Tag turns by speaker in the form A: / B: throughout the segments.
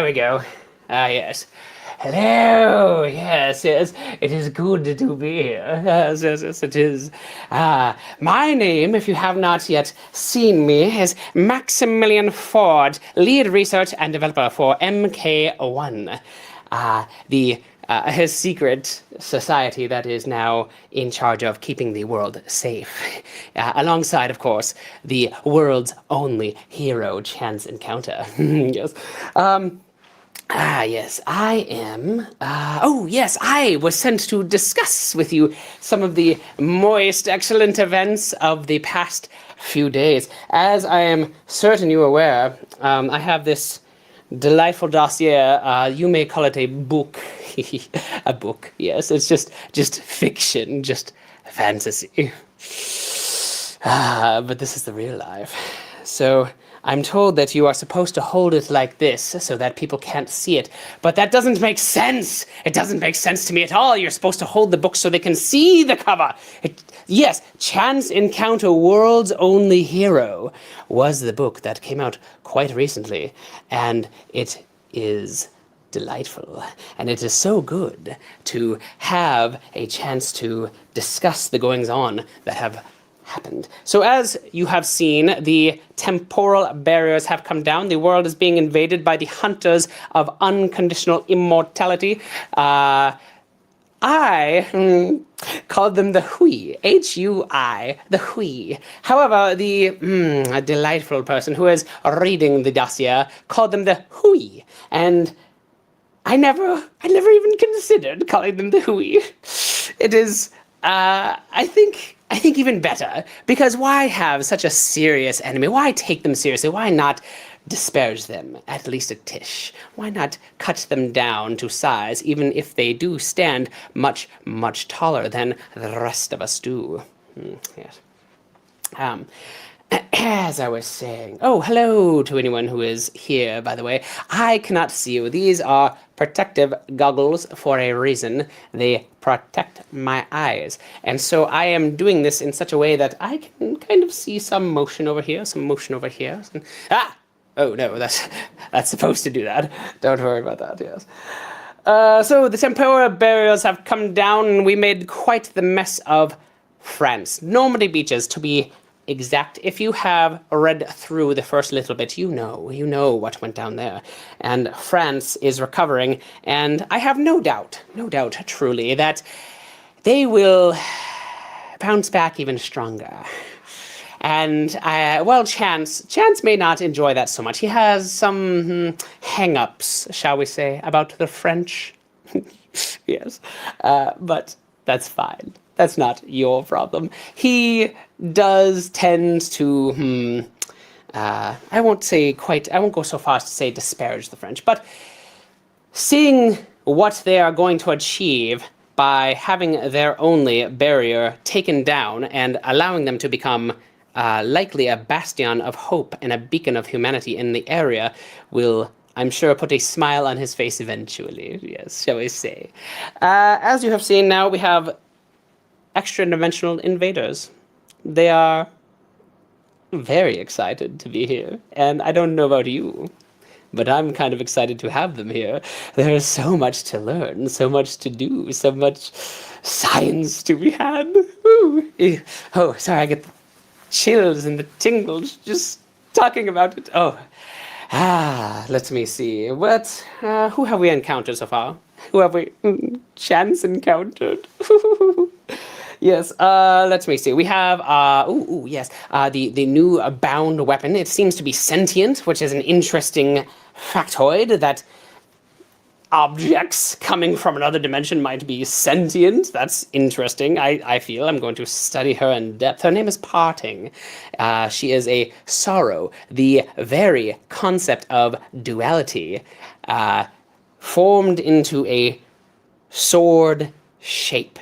A: There we go. Ah, yes. Hello. Yes, yes. It is good to be here. Yes, yes, yes, it is. My name, if you have not yet seen me, is Maximilian Ford, lead research and developer for MK1. The his secret society that is now in charge of keeping the world safe. Alongside, of course, the world's only hero chance encounter. Yes. Yes, I am. Oh, yes, I was sent to discuss with you some of the moist, excellent events of the past few days. As I am certain you are aware, I have this delightful dossier. You may call it a book. A book, yes. It's just fiction, just fantasy. But this is the real life. So I'm told that you are supposed to hold it like this so that people can't see it. But that doesn't make sense. It doesn't make sense to me at all. You're supposed to hold the book so they can see the cover. Yes, Chance Encounter World's Only Hero was the book that came out quite recently. And it is delightful. And it is so good to have a chance to discuss the goings-on that have happened. So as you have seen, the temporal barriers have come down. The world is being invaded by the hunters of unconditional immortality. I called them the Hui, H-U-I, the Hui. However, the delightful person who is reading the dossier called them the Hui, and I never even considered calling them the Hui. It is, I think even better, because why have such a serious enemy? Why take them seriously? Why not disparage them, at least a tish? Why not cut them down to size, even if they do stand much, much taller than the rest of us do? Yes. As I was saying, oh, hello to anyone who is here, by the way. I cannot see you. These are protective goggles for a reason. They protect my eyes. And so I am doing this in such a way that I can kind of see some motion over here, some motion over here. Oh, no, that's supposed to do that. Don't worry about that, yes. So the temporal barriers have come down, and we made quite the mess of France. Normandy beaches, to be exact. If you have read through the first little bit, you know what went down there. And France is recovering, and I have no doubt truly, that they will bounce back even stronger. And, well, Chance may not enjoy that so much. He has some hang-ups, shall we say, about the French. Yes, but that's fine. That's not your problem. He does tend to, I won't go so far as to say disparage the French, but seeing what they are going to achieve by having their only barrier taken down and allowing them to become likely a bastion of hope and a beacon of humanity in the area will, I'm sure, put a smile on his face eventually, yes, shall we say. As you have seen now, we have extra-dimensional invaders. They are very excited to be here, and I don't know about you, but I'm kind of excited to have them here. There is so much to learn, so much to do, so much science to be had. Ooh. Oh, sorry, I get the chills and the tingles just talking about it. Oh, let me see. Who have we encountered so far? Who have we Chance encountered? Yes, let me see. We have, yes, the new bound weapon. It seems to be sentient, which is an interesting factoid that objects coming from another dimension might be sentient. That's interesting. I feel I'm going to study her in depth. Her name is Parting. She is a sorrow, the very concept of duality, formed into a sword shape.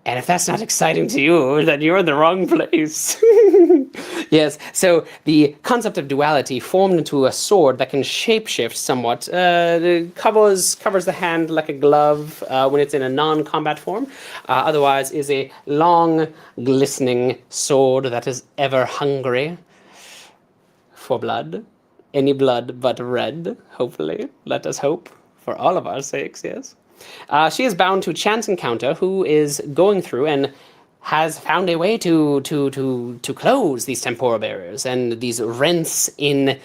A: And if that's not exciting to you, then you're in the wrong place. Yes, so the concept of duality formed into a sword that can shapeshift somewhat. Covers the hand like a glove when it's in a non-combat form. Otherwise is a long, glistening sword that is ever hungry for blood. any blood but red, hopefully. Let us hope, for all of our sakes, yes. She is bound to Chance Encounter, who is going through and has found a way to close these temporal barriers and these rents in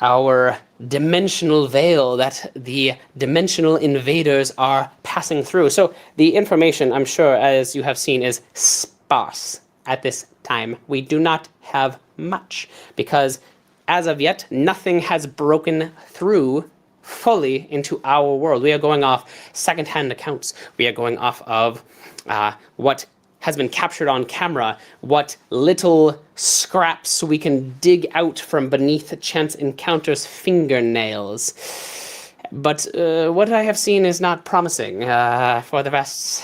A: our dimensional veil that the dimensional invaders are passing through. So the information, I'm sure, as you have seen, is sparse at this time. We do not have much because, as of yet, nothing has broken through fully into our world. We are going off secondhand accounts. We are going off of what has been captured on camera, what little scraps we can dig out from beneath Chance Encounter's fingernails. But what I have seen is not promising for the vast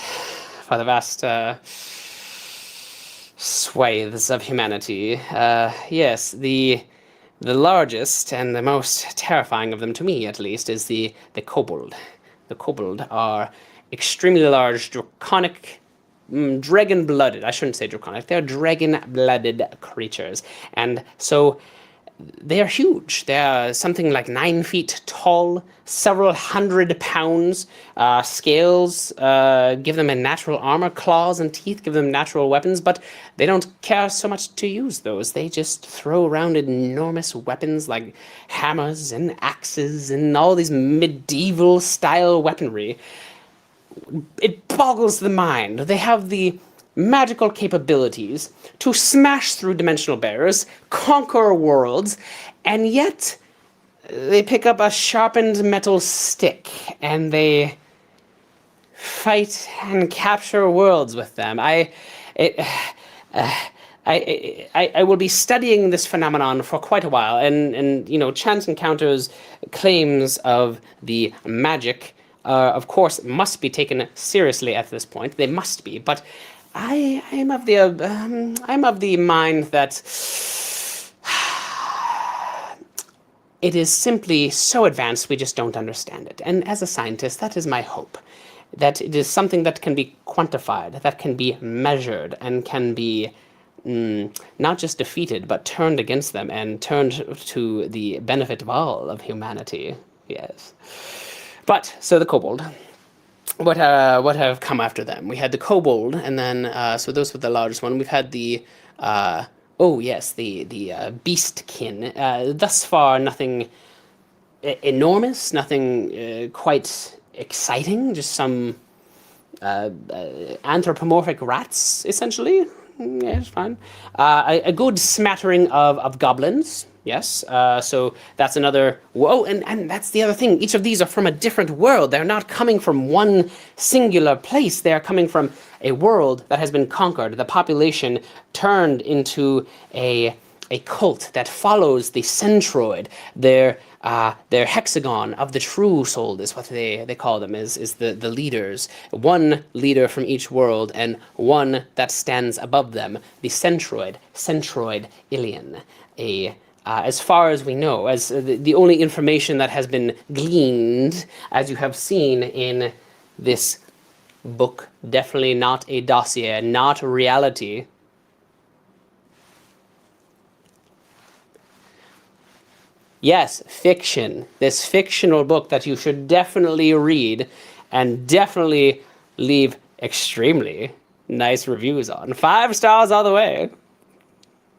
A: swathes of humanity. Yes, the largest and the most terrifying of them, to me at least, is the kobold. The kobold are extremely large, draconic, dragon-blooded. I shouldn't say draconic. They're dragon-blooded creatures. And so they are huge. They're something like 9 feet tall, several hundred pounds. Scales give them a natural armor. Claws and teeth give them natural weapons, but they don't care so much to use those. They just throw around enormous weapons like hammers and axes and all these medieval-style weaponry. It boggles the mind. They have the magical capabilities to smash through dimensional barriers, conquer worlds, and yet they pick up a sharpened metal stick and they fight and capture worlds with them. I will be studying this phenomenon for quite a while, and Chance Encounter's claims of the magic of course, must be taken seriously at this point. They must be, but I'm of the mind that it is simply so advanced we just don't understand it. And as a scientist, that is my hope, that it is something that can be quantified, that can be measured, and can be not just defeated, but turned against them and turned to the benefit of all of humanity. Yes. But, so the kobold. What have come after them? We had the kobold, and then, so those were the largest one. We've had the, the beastkin. Thus far, nothing enormous, nothing quite exciting, just some anthropomorphic rats, essentially. Yeah, it's fine. A good smattering of goblins. Yes, so that's another... Whoa, and that's the other thing. Each of these are from a different world. They're not coming from one singular place. They're coming from a world that has been conquered. The population turned into a cult that follows the centroid. Their hexagon of the true soul is what they call them, is the leaders. One leader from each world and one that stands above them. The centroid Ilian. As far as we know, as the only information that has been gleaned, as you have seen in this book, definitely not a dossier, not reality. Yes, fiction. This fictional book that you should definitely read and definitely leave extremely nice reviews on. 5 stars all the way.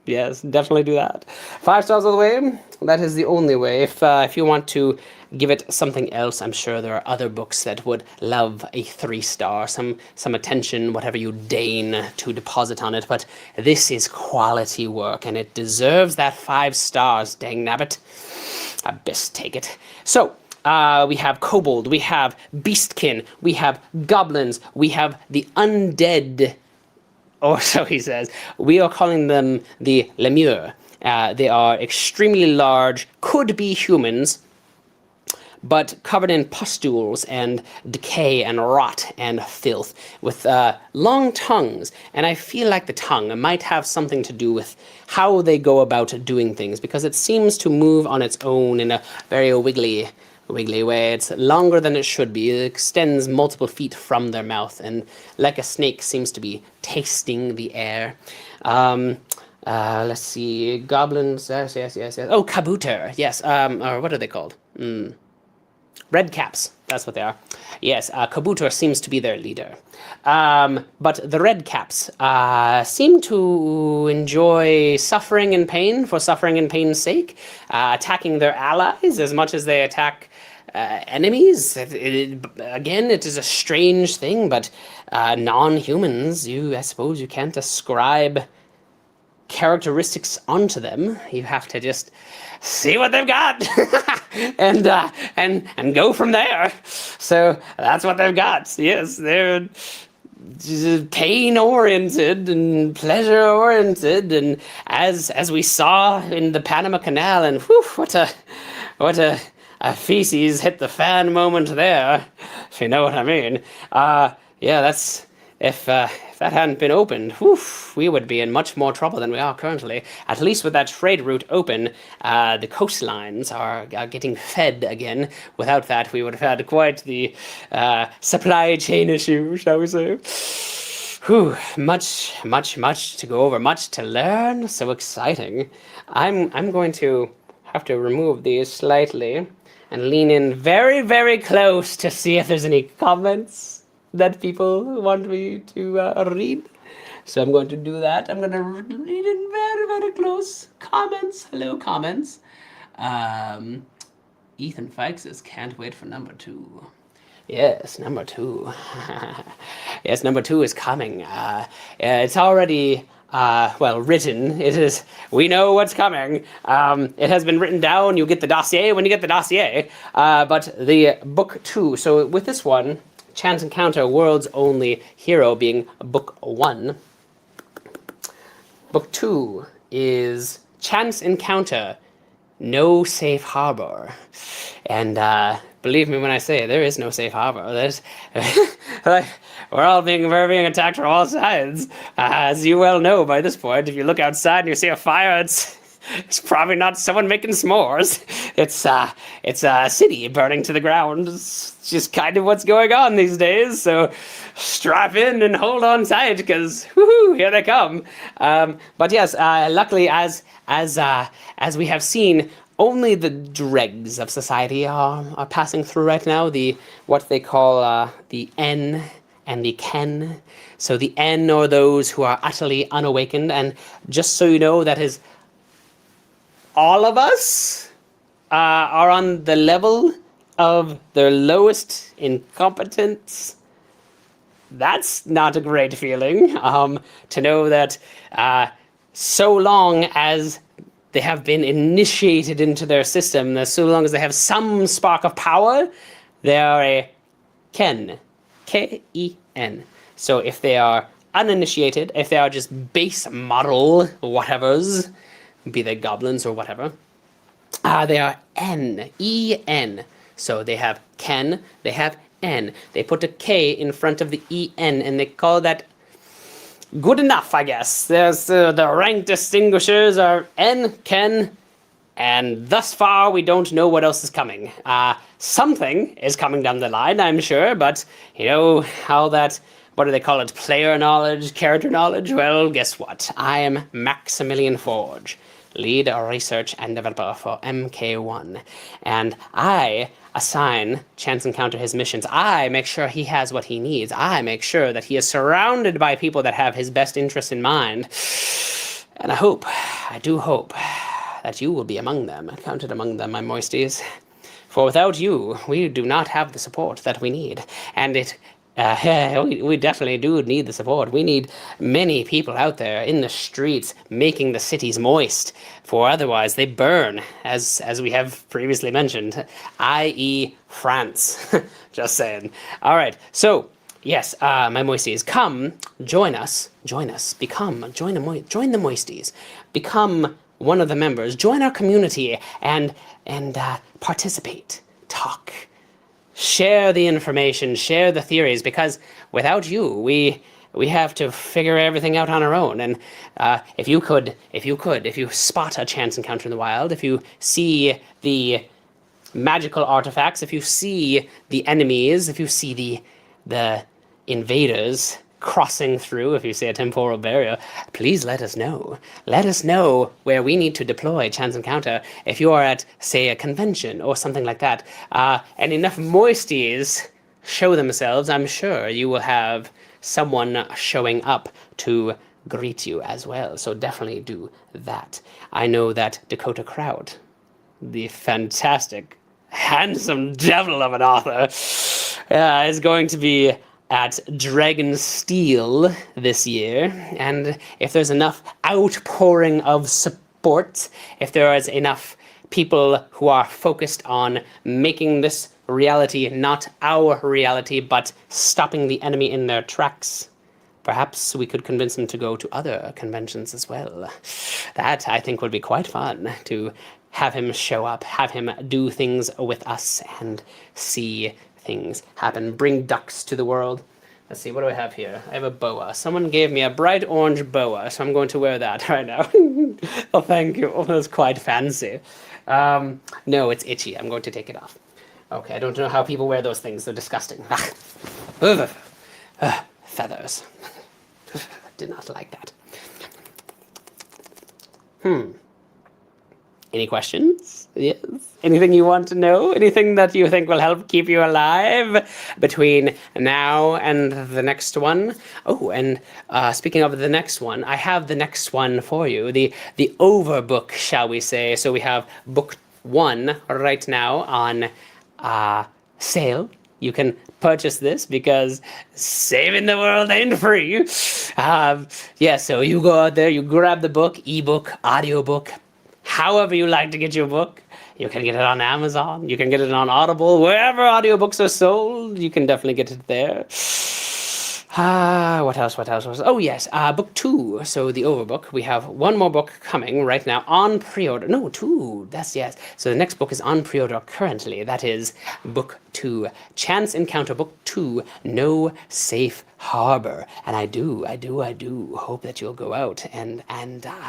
A: Yes, definitely do that. 5 stars all the way. That is the only way. If you want to give it something else, I'm sure there are other books that would love a 3 star, some attention, whatever you deign to deposit on it. But this is quality work, and it deserves that 5 stars. Dang nabbit, I best take it. So. We have kobold, we have beastkin, we have goblins, we have the undead. Or so he says. We are calling them the lemure. They are extremely large, could be humans, but covered in pustules and decay and rot and filth, with long tongues. And I feel like the tongue might have something to do with how they go about doing things, because it seems to move on its own in a very wiggly way. It's longer than it should be. It extends multiple feet from their mouth, and like a snake seems to be tasting the air. Let's see, goblins. Yes, yes, yes, yes. Oh, kabooter. Yes. Or what are they called? Red caps. That's what they are. Yes, Kabuto seems to be their leader. But the red caps seem to enjoy suffering and pain for suffering and pain's sake, attacking their allies as much as they attack enemies. Again, it is a strange thing, but non-humans, I suppose you can't ascribe characteristics onto them. You have to just see what they've got and go from there. So that's what they've got. Yes, they're pain oriented and pleasure oriented, and as we saw in the Panama Canal, and whew, what a feces hit the fan moment there, if you know what I mean. Yeah, that's if that hadn't been opened, whew, we would be in much more trouble than we are currently. At least with that trade route open, the coastlines are getting fed again. Without that, we would have had quite the supply chain issue, shall we say. Whew, much to go over, much to learn. So exciting. I'm going to have to remove these slightly and lean in very, very close to see if there's any comments that people want me to read. So I'm going to do that. I'm going to read in very, very close. Comments. Hello, comments. Ethan Fikes says, can't wait for number 2. Yes, number 2. Yes, number 2 is coming. It's already written. It is. We know what's coming. It has been written down. You get the dossier when you get the dossier. But the book 2. So with this one, Chance Encounter, World's Only Hero, being book 1. Book 2 is Chance Encounter, No Safe Harbor. And believe me when I say there is no safe harbor. There's we're being attacked from all sides. As you well know by this point, if you look outside and you see a fire, it's probably not someone making s'mores. It's a city burning to the ground. It's just kind of what's going on these days. So strap in and hold on tight, because woohoo, here they come. But yes, luckily, as we have seen, only the dregs of society are passing through right now. What they call the N and the Ken. So the N are those who are utterly unawakened, and just so you know, that is all of us are on the level of their lowest incompetence. That's not a great feeling, to know that so long as they have been initiated into their system, so long as they have some spark of power, they are a Ken. K-E-N. So if they are uninitiated, if they are just base model whatevers, be they goblins or whatever, they are N, E-N. So they have Ken, they have N. They put a K in front of the E-N, and they call that good enough, I guess. There's the rank distinguishers are N, Ken, and thus far we don't know what else is coming. Something is coming down the line, I'm sure, but you know how that, what do they call it, player knowledge, character knowledge? Well, guess what? I am Maximilian Forge, lead research and developer for MK1, and I assign Chance Encounter his missions. I make sure he has what he needs. I make sure that he is surrounded by people that have his best interests in mind, and I do hope, that you will be among them, counted among them, my Moisties. For without you, we do not have the support that we need, and we definitely do need the support. We need many people out there in the streets making the cities moist, for otherwise they burn, as we have previously mentioned, i.e. France. Just saying. All right, so yes, my Moisties, come join us, join the Moisties, become one of the members, join our community, and participate, talk, share the information, share the theories, because without you, we have to figure everything out on our own. And if you spot a Chance Encounter in the wild, if you see the magical artifacts, if you see the enemies, if you see the invaders, crossing through, if you say a temporal barrier, please let us know. Let us know where we need to deploy Chance Encounter. If you are at, say, a convention or something like that, and enough Moisties show themselves, I'm sure you will have someone showing up to greet you as well. So definitely do that. I know that Dakota Crowd, the fantastic, handsome devil of an author, is going to be at Dragon Steel this year. And if there's enough outpouring of support, if there is enough people who are focused on making this reality not our reality, but stopping the enemy in their tracks, perhaps we could convince them to go to other conventions as well. That, I think, would be quite fun, to have him show up, have him do things with us, and see things happen. Bring ducks to the world. Let's see, what do I have here? I have a boa. Someone gave me a bright orange boa, so I'm going to wear that right now. Oh, thank you. Oh, that's quite fancy. No, it's itchy. I'm going to take it off. Okay, I don't know how people wear those things. They're disgusting. Feathers. Did not like that. Any questions? Yes. Anything you want to know? Anything that you think will help keep you alive between now and the next one? Oh, and speaking of the next one, I have the next one for you. The overbook, shall we say. So we have book 1 right now on sale. You can purchase this because saving the world ain't free. Yeah, so you go out there, you grab the book, ebook, audiobook, however you like to get your book. You can get it on Amazon, you can get it on Audible, wherever audiobooks are sold, you can definitely get it there. What else? Oh, yes, book 2, so the overbook. We have one more book coming right now on pre-order. No, 2, that's yes. So the next book is on pre-order currently. That is book 2, Chance Encounter, book 2, No Safe Harbor. And I do hope that you'll go out and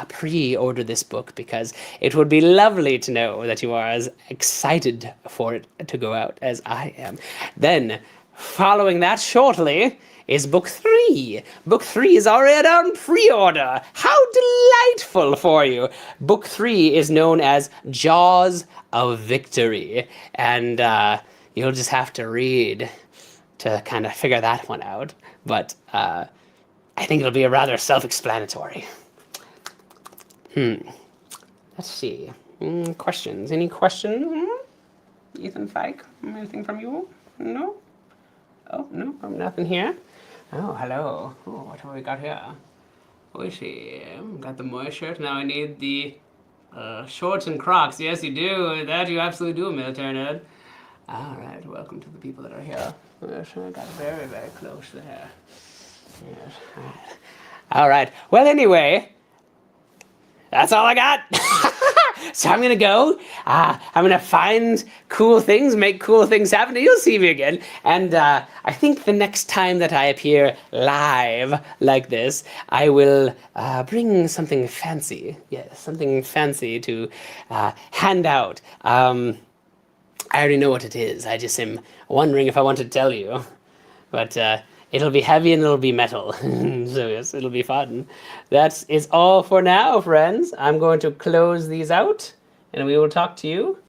A: pre-order this book, because it would be lovely to know that you are as excited for it to go out as I am. Then, following that shortly, is book 3. Book 3 is already on pre-order. How delightful for you. Book 3 is known as Jaws of Victory. And you'll just have to read to kind of figure that one out. But I think it'll be rather self-explanatory. Let's see. Questions? Any questions? Ethan Fike? Anything from you? No? Oh, no, nothing here. Oh, hello. Oh, what have we got here? What is she? Got the Moist shirt. Now I need the shorts and Crocs. Yes, you do. That you absolutely do, military nerd. All right, welcome to the people that are here. Yes, I got very, very close there. Yes. All right. Well, anyway, that's all I got. So I'm gonna go. I'm gonna find cool things, make cool things happen, and you'll see me again. And I think the next time that I appear live like this, I will bring something fancy. Yes, something fancy to hand out. I already know what it is. I just am wondering if I want to tell you. But it'll be heavy and it'll be metal. So yes, it'll be fun. That is all for now, friends. I'm going to close these out, and we will talk to you